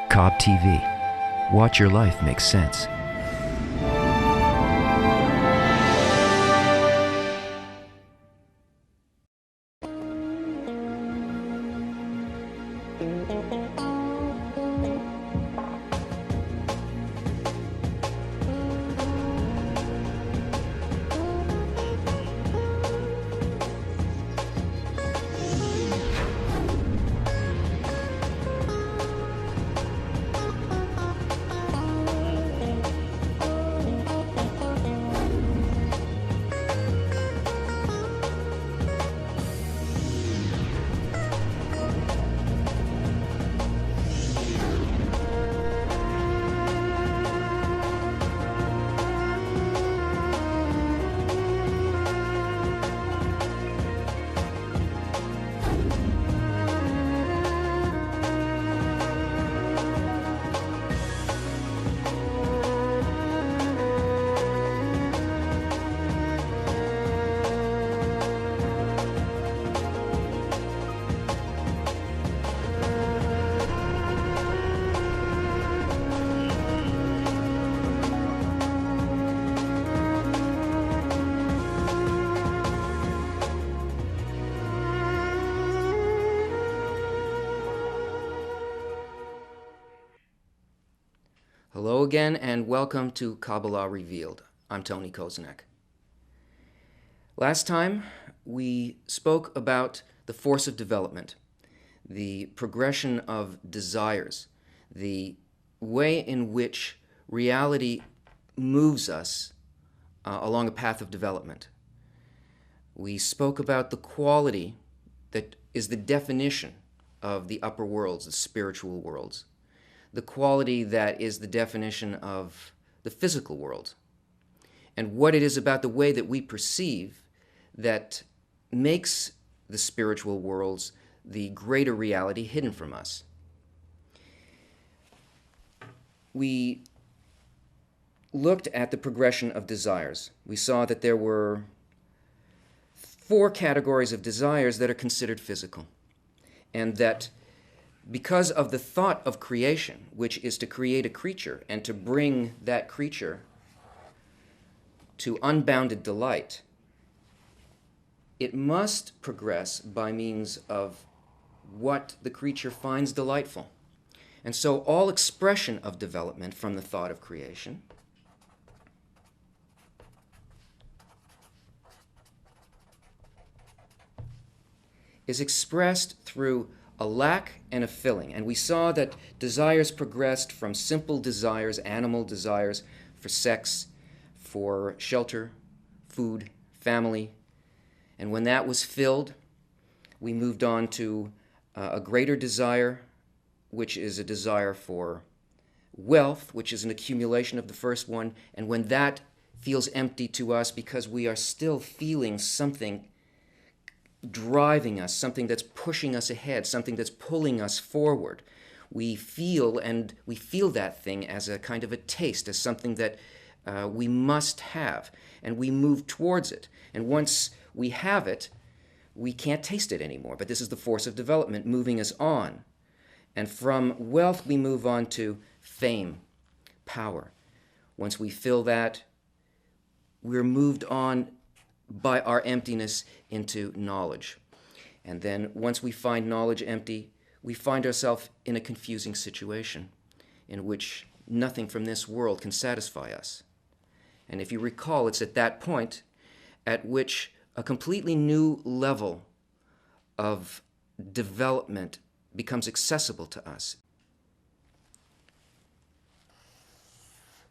Cobb TV. Watch your life make sense. Hello again, and welcome to Kabbalah Revealed. I'm Tony Kozenek. Last time, we spoke about the force of development, the progression of desires, the way in which reality moves us along a path of development. We spoke about the quality that is the definition of the upper worlds, the spiritual worlds, the quality that is the definition of the physical world, and what it is about the way that we perceive that makes the spiritual worlds the greater reality hidden from us. We looked at the progression of desires. We saw that there were 4 categories of desires that are considered physical, and that because of the thought of creation, which is to create a creature and to bring that creature to unbounded delight, it must progress by means of what the creature finds delightful. And so all expression of development from the thought of creation is expressed through a lack and a filling. And we saw that desires progressed from simple desires, animal desires for sex, for shelter, food, family. And when that was filled, we moved on to a greater desire, which is a desire for wealth, which is an accumulation of the first one. And when that feels empty to us because we are still feeling something driving us, something that's pushing us ahead, something that's pulling us forward, we feel that thing as a kind of a taste, as something that we must have, and we move towards it. And once we have it, we can't taste it anymore. But this is the force of development moving us on. And from wealth, we move on to fame, power. Once we fill that, we're moved on by our emptiness into knowledge. And then once we find knowledge empty, we find ourselves in a confusing situation in which nothing from this world can satisfy us. And if you recall, it's at that point at which a completely new level of development becomes accessible to us.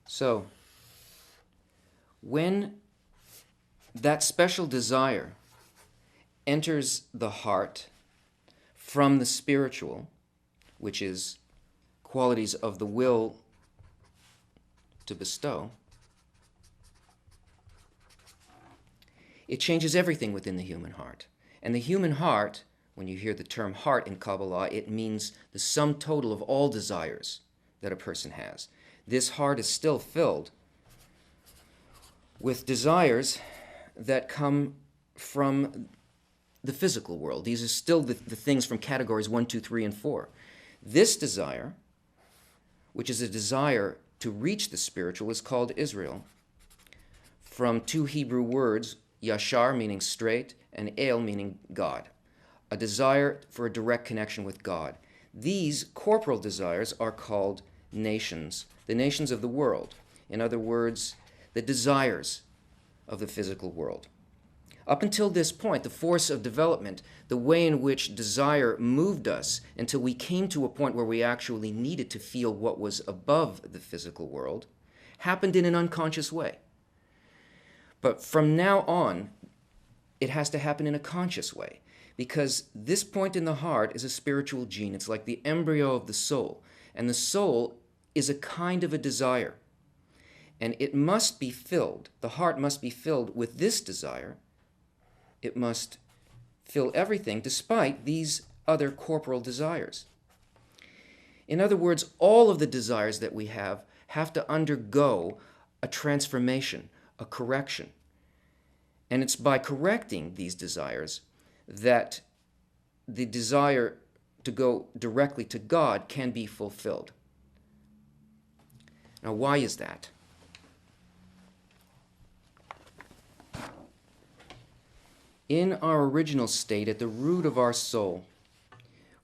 So, when that special desire enters the heart from the spiritual, which is qualities of the will to bestow, it changes everything within the human heart. And the human heart, when you hear the term heart in Kabbalah, it means the sum total of all desires that a person has. This heart is still filled with desires that come from the physical world. These are still the things from categories 1, 2, 3, and 4. This desire which is a desire to reach the spiritual, is called Israel, from two Hebrew words, yashar, meaning straight, and el, meaning God, a desire for a direct connection with God. These corporal desires are called nations, the nations of the world. In other words, the desires of the physical world. Up until this point, the force of development, the way in which desire moved us until we came to a point where we actually needed to feel what was above the physical world, happened in an unconscious way. But from now on, it has to happen in a conscious way, because this point in the heart is a spiritual gene. It's like the embryo of the soul, and the soul is a kind of a desire. And it must be filled, the heart must be filled with this desire. It must fill everything despite these other corporal desires. In other words, all of the desires that we have to undergo a transformation, a correction. And it's by correcting these desires that the desire to go directly to God can be fulfilled. Now, why is that? In our original state, at the root of our soul,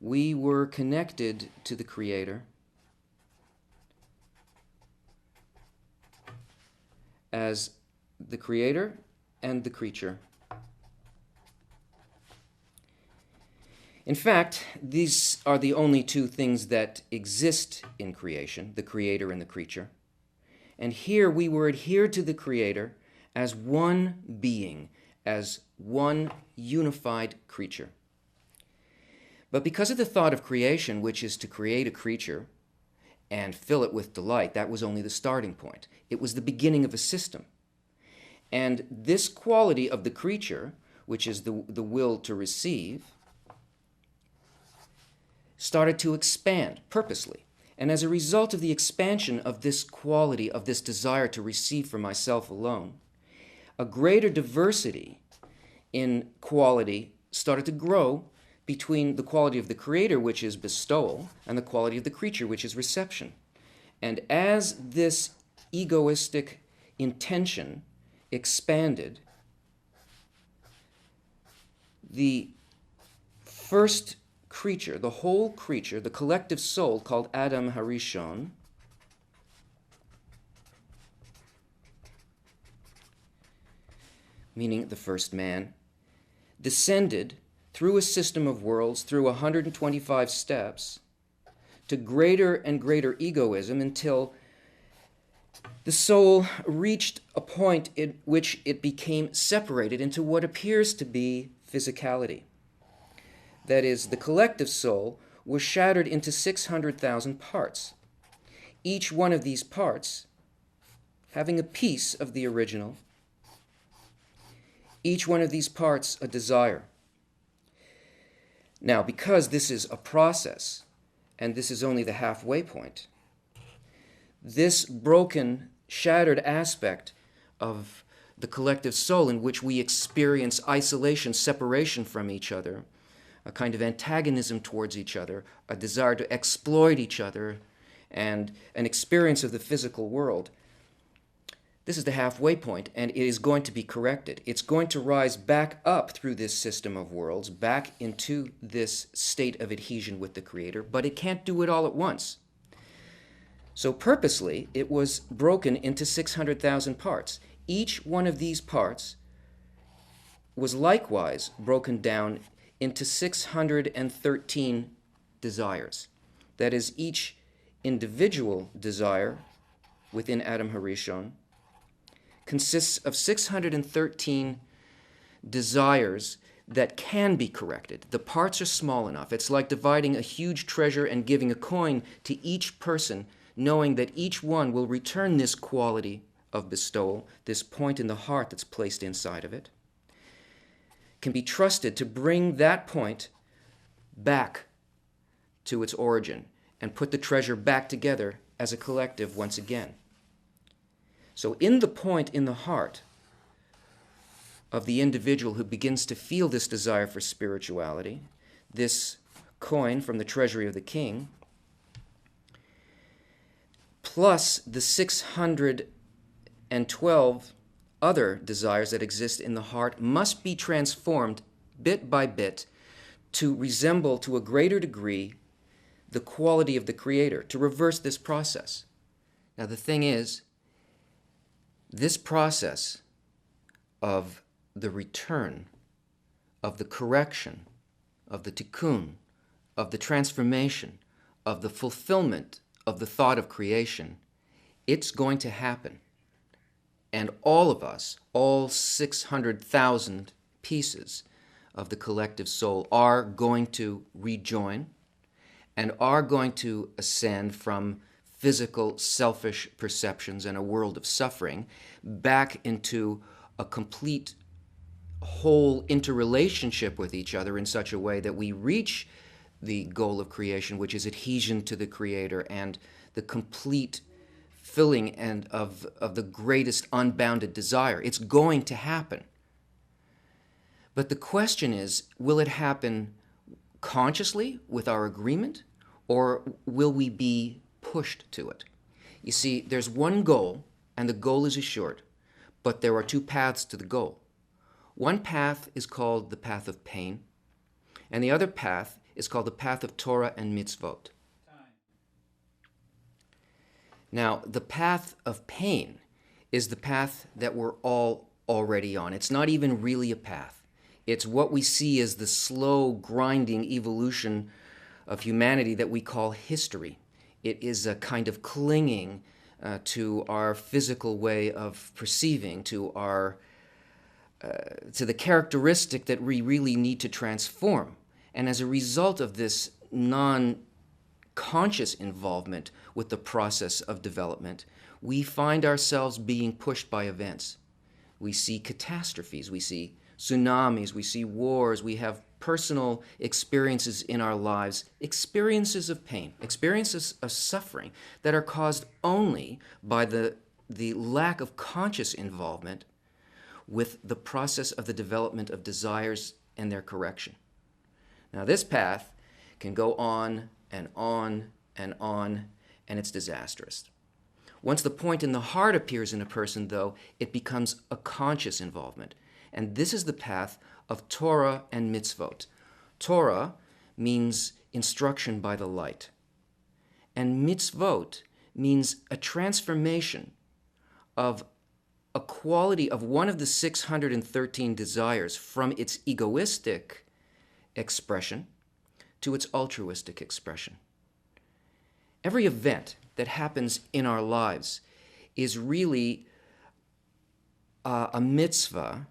we were connected to the Creator as the Creator and the creature. In fact, these are the only two things that exist in creation, the Creator and the creature. And here we were adhered to the Creator as one being, as one unified creature. But because of the thought of creation, which is to create a creature and fill it with delight, that was only the starting point. It was the beginning of a system. And this quality of the creature, which is the will to receive, started to expand purposely. And as a result of the expansion of this quality, of this desire to receive for myself alone, a greater diversity in quality started to grow between the quality of the Creator, which is bestowal, and the quality of the creature, which is reception. And as this egoistic intention expanded, the first creature, the whole creature, the collective soul called Adam Harishon, meaning the first man, descended through a system of worlds, through 125 steps, to greater and greater egoism until the soul reached a point in which it became separated into what appears to be physicality. That is, the collective soul was shattered into 600,000 parts, each one of these parts having a piece of the original, each one of these parts a desire. Now, because this is a process, and this is only the halfway point, this broken, shattered aspect of the collective soul in which we experience isolation, separation from each other, a kind of antagonism towards each other, a desire to exploit each other, and an experience of the physical world. This is the halfway point, and it is going to be corrected. It's going to rise back up through this system of worlds, back into this state of adhesion with the Creator, but it can't do it all at once. So purposely, it was broken into 600,000 parts. Each one of these parts was likewise broken down into 613 desires. That is, each individual desire within Adam Harishon consists of 613 desires that can be corrected. The parts are small enough. It's like dividing a huge treasure and giving a coin to each person, knowing that each one will return this quality of bestowal, this point in the heart that's placed inside of it, can be trusted to bring that point back to its origin and put the treasure back together as a collective once again. So in the point in the heart of the individual who begins to feel this desire for spirituality, this coin from the treasury of the king, plus the 612 other desires that exist in the heart must be transformed bit by bit to resemble to a greater degree the quality of the Creator, to reverse this process. Now the thing is, this process of the return, of the correction, of the tikkun, of the transformation, of the fulfillment of the thought of creation, it's going to happen. And all of us, all 600,000 pieces of the collective soul are going to rejoin and are going to ascend from physical, selfish perceptions and a world of suffering back into a complete whole interrelationship with each other in such a way that we reach the goal of creation, which is adhesion to the Creator and the complete filling and of the greatest unbounded desire. It's going to happen. But the question is, will it happen consciously with our agreement, or will we be pushed to it? You see, there's one goal, and the goal is assured, but there are two paths to the goal. One path is called the path of pain, and the other path is called the path of Torah and mitzvot. Now, the path of pain is the path that we're all already on. It's not even really a path. It's what we see as the slow, grinding evolution of humanity that we call history. It is a kind of clinging to our physical way of perceiving, to the characteristic that we really need to transform. And as a result of this non-conscious involvement with the process of development, we find ourselves being pushed by events. We see catastrophes, we see tsunamis, we see wars, we have personal experiences in our lives, experiences of pain, experiences of suffering that are caused only by the lack of conscious involvement with the process of the development of desires and their correction. Now, this path can go on and on and on, and it's disastrous. Once the point in the heart appears in a person, though, it becomes a conscious involvement. And this is the path of Torah and mitzvot. Torah means instruction by the light. And mitzvot means a transformation of a quality of one of the 613 desires from its egoistic expression to its altruistic expression. Every event that happens in our lives is really a mitzvah,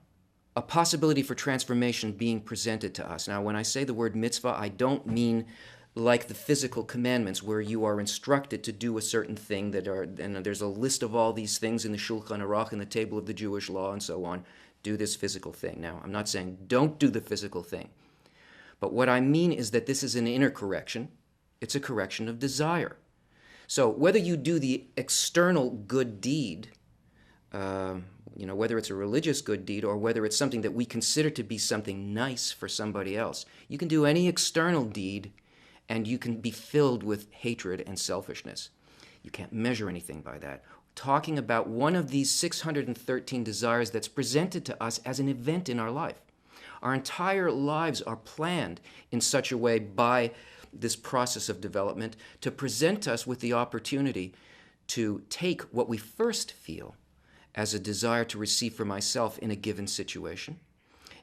a possibility for transformation being presented to us. Now, when I say the word mitzvah, I don't mean like the physical commandments where you are instructed to do a certain thing and there's a list of all these things in the Shulchan Aruch and the table of the Jewish law and so on. Do this physical thing. Now, I'm not saying don't do the physical thing. But what I mean is that this is an inner correction. It's a correction of desire. So whether you do the external good deed, whether it's a religious good deed or whether it's something that we consider to be something nice for somebody else, you can do any external deed and you can be filled with hatred and selfishness. You can't measure anything by that. Talking about one of these 613 desires that's presented to us as an event in our life. Our entire lives are planned in such a way by this process of development to present us with the opportunity to take what we first feel as a desire to receive for myself in a given situation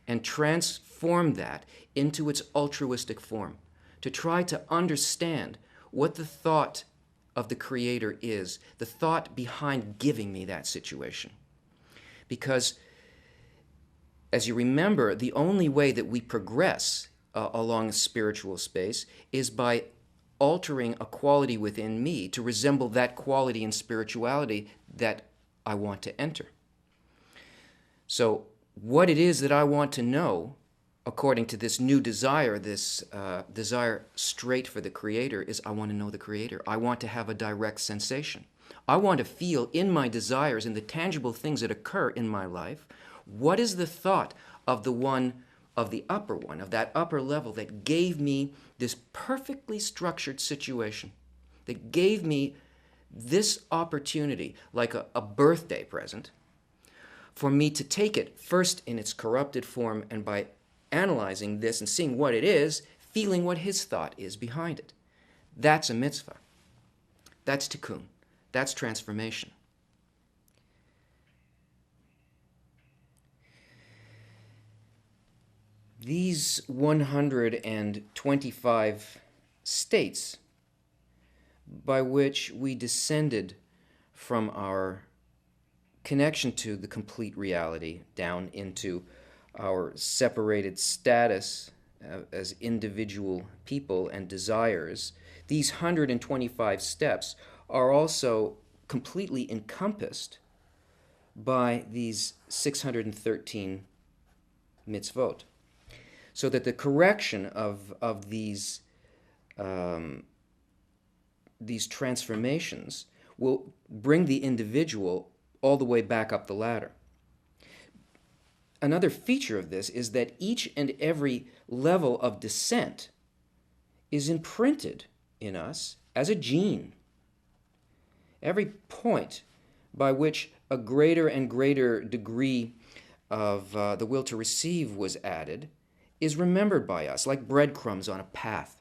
and transform that into its altruistic form, to try to understand what the thought of the Creator is, the thought behind giving me that situation. Because, as you remember, the only way that we progress along a spiritual space is by altering a quality within me to resemble that quality in spirituality that I want to enter. So what it is that I want to know, according to this new desire, this desire straight for the Creator, is I want to know the Creator. I want to have a direct sensation. I want to feel in my desires, in the tangible things that occur in my life, what is the thought of the one, of the upper one, of that upper level that gave me this perfectly structured situation, that gave me this opportunity, like a birthday present, for me to take it first in its corrupted form, and by analyzing this and seeing what it is, feeling what his thought is behind it. That's a mitzvah. That's tikkun. That's transformation. These 125 states by which we descended from our connection to the complete reality down into our separated status as individual people and desires, these 125 steps are also completely encompassed by these 613 mitzvot. So that the correction of these transformations will bring the individual all the way back up the ladder. Another feature of this is that each and every level of descent is imprinted in us as a gene. Every point by which a greater and greater degree of the will to receive was added is remembered by us like breadcrumbs on a path.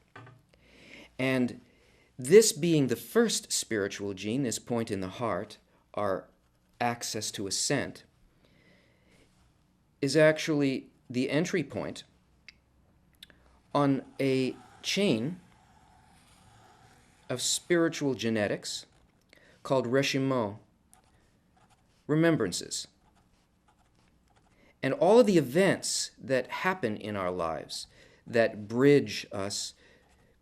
And this being the first spiritual gene, this point in the heart, our access to ascent, is actually the entry point on a chain of spiritual genetics called reshimot, remembrances. And all of the events that happen in our lives that bridge us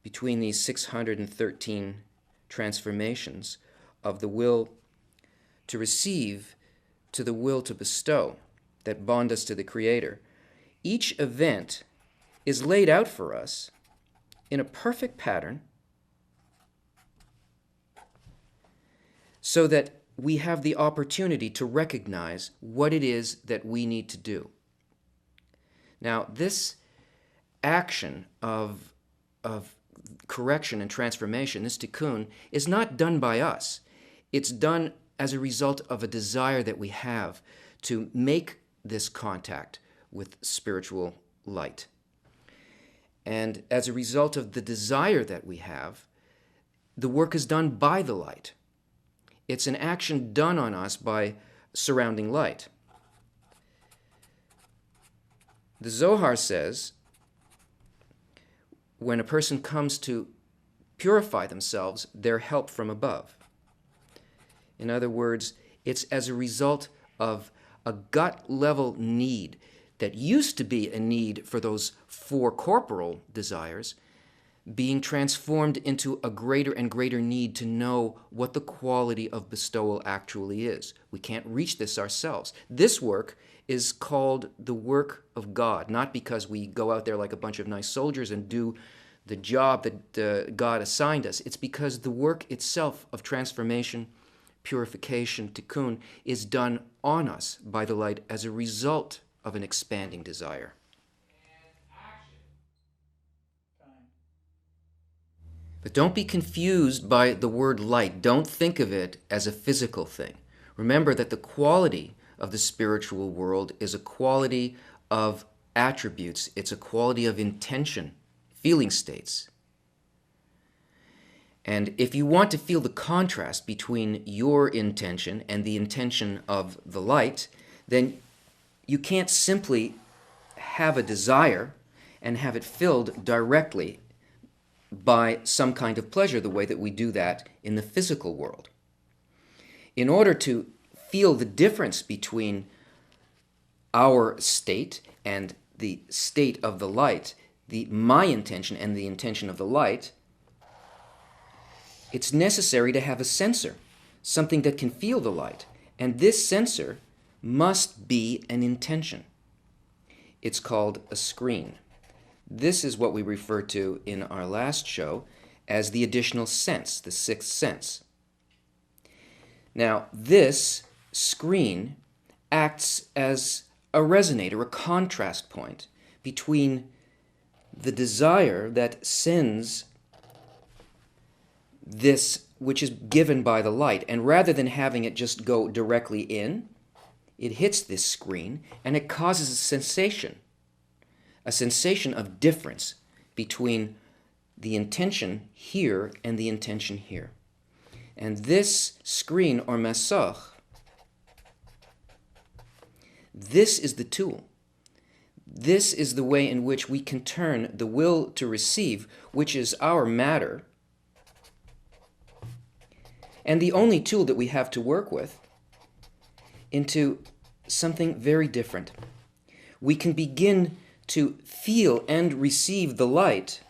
between these 613 transformations of the will to receive to the will to bestow that bond us to the Creator, each event is laid out for us in a perfect pattern so that we have the opportunity to recognize what it is that we need to do. Now, this action of correction and transformation, this tikkun, is not done by us. It's done as a result of a desire that we have to make this contact with spiritual light. And as a result of the desire that we have, the work is done by the light. It's an action done on us by surrounding light. The Zohar says, when a person comes to purify themselves, they're help from above. In other words, it's as a result of a gut-level need that used to be a need for those four corporal desires being transformed into a greater and greater need to know what the quality of bestowal actually is. We can't reach this ourselves. This work is called the work of God, not because we go out there like a bunch of nice soldiers and do the job that God assigned us. It's because the work itself of transformation, purification, tikkun, is done on us by the light as a result of an expanding desire. But don't be confused by the word light. Don't think of it as a physical thing. Remember that the quality of the spiritual world is a quality of attributes. It's a quality of intention, feeling states. And if you want to feel the contrast between your intention and the intention of the light, then you can't simply have a desire and have it filled directly by some kind of pleasure, the way that we do that in the physical world. In order to feel the difference between our state and the state of the light, my intention and the intention of the light, it's necessary to have a sensor, something that can feel the light. And this sensor must be an intention. It's called a screen. This is what we referred to in our last show as the additional sense, the sixth sense. Now, this screen acts as a resonator, a contrast point between the desire that sends this which is given by the light. And rather than having it just go directly in, it hits this screen and it causes a sensation of difference between the intention here and the intention here. And this screen, or mesach, this is the tool. This is the way in which we can turn the will to receive, which is our matter, and the only tool that we have to work with, into something very different. We can begin to feel and receive the light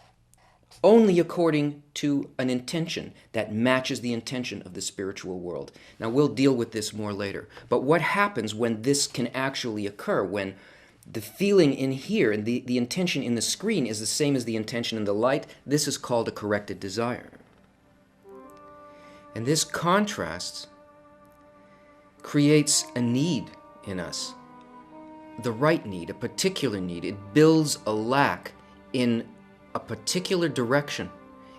only according to an intention that matches the intention of the spiritual world. Now, we'll deal with this more later. But what happens when this can actually occur, when the feeling in here and the intention in the screen is the same as the intention in the light? This is called a corrected desire. And this contrast creates a need in us, the right need, a particular need. It builds a lack in a particular direction.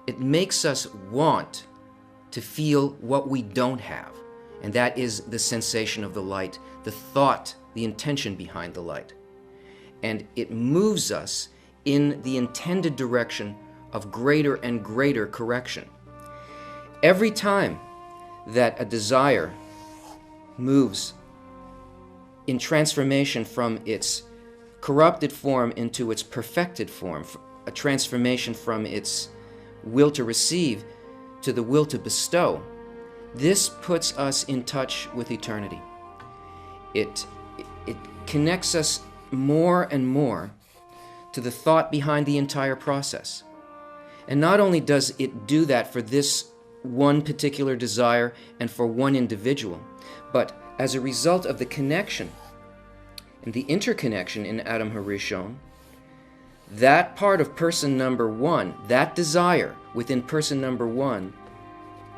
It makes us want to feel what we don't have, and that is the sensation of the light, the thought, the intention behind the light. And it moves us in the intended direction of greater and greater correction. Every time that a desire moves in transformation from its corrupted form into its perfected form, a transformation from its will to receive to the will to bestow, this puts us in touch with eternity. It connects us more and more to the thought behind the entire process. And not only does it do that for this one particular desire and for one individual, but as a result of the connection and the interconnection in Adam HaRishon, that part of person number one, that desire within person number one,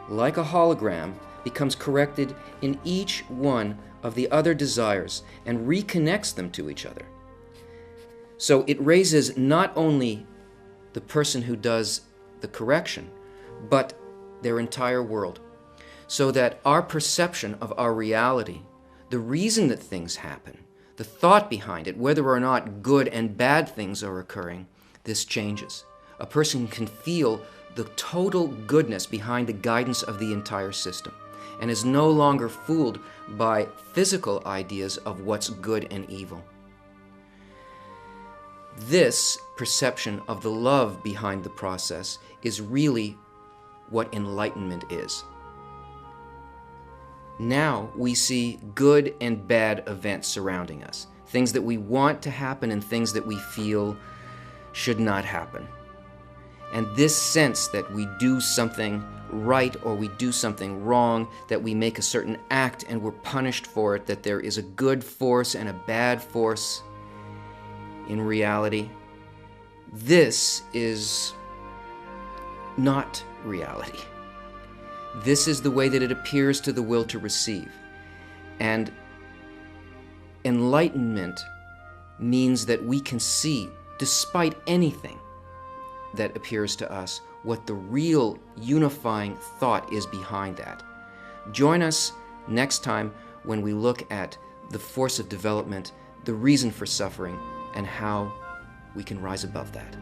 like a hologram, becomes corrected in each one of the other desires and reconnects them to each other. So it raises not only the person who does the correction, but their entire world, so that our perception of our reality, the reason that things happen, the thought behind it, whether or not good and bad things are occurring, this changes. A person can feel the total goodness behind the guidance of the entire system and is no longer fooled by physical ideas of what's good and evil. This perception of the love behind the process is really what enlightenment is. Now we see good and bad events surrounding us, things that we want to happen and things that we feel should not happen. And this sense that we do something right or we do something wrong, that we make a certain act and we're punished for it, that there is a good force and a bad force in reality, this is not reality. This is the way that it appears to the will to receive. And enlightenment means that we can see, despite anything that appears to us, what the real unifying thought is behind that. Join us next time when we look at the force of development, the reason for suffering, and how we can rise above that.